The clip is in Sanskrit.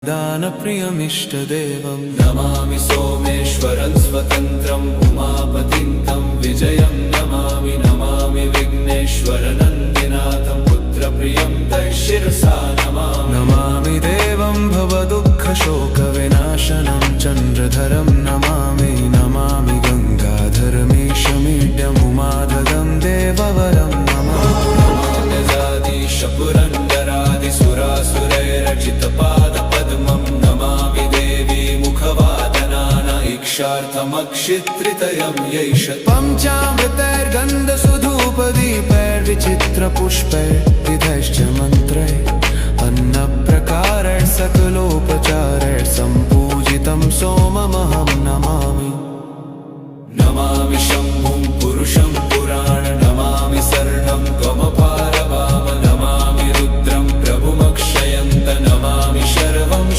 दानप्रियमिष्टदेवं नमामि सोमेश्वरं स्वतन्त्रम् उमापतिं तं विजयं नमामि नमामि विघ्नेश्वरनन्दिनाथं पुत्रप्रियं दैशिरसा नमामि देवं भवदुःखशोकविनाशनं चन्द्रधरं नमामि नमामि गङ्गाधरमीशमीड्यमुमाधदं देववरं नमामि जादिशपुरन्दरादिसुरासुरैरचितपादपद्मं नमामि देवी मुखवादनान इक्षार्थमक्षित्रितयं यैष पञ्चामृतैर्गन्धसुधूपदीपैर्विचित्रपुष्पैर्विधैश्च मन्त्रैः अन्नप्रकारैः सकलोपचारैः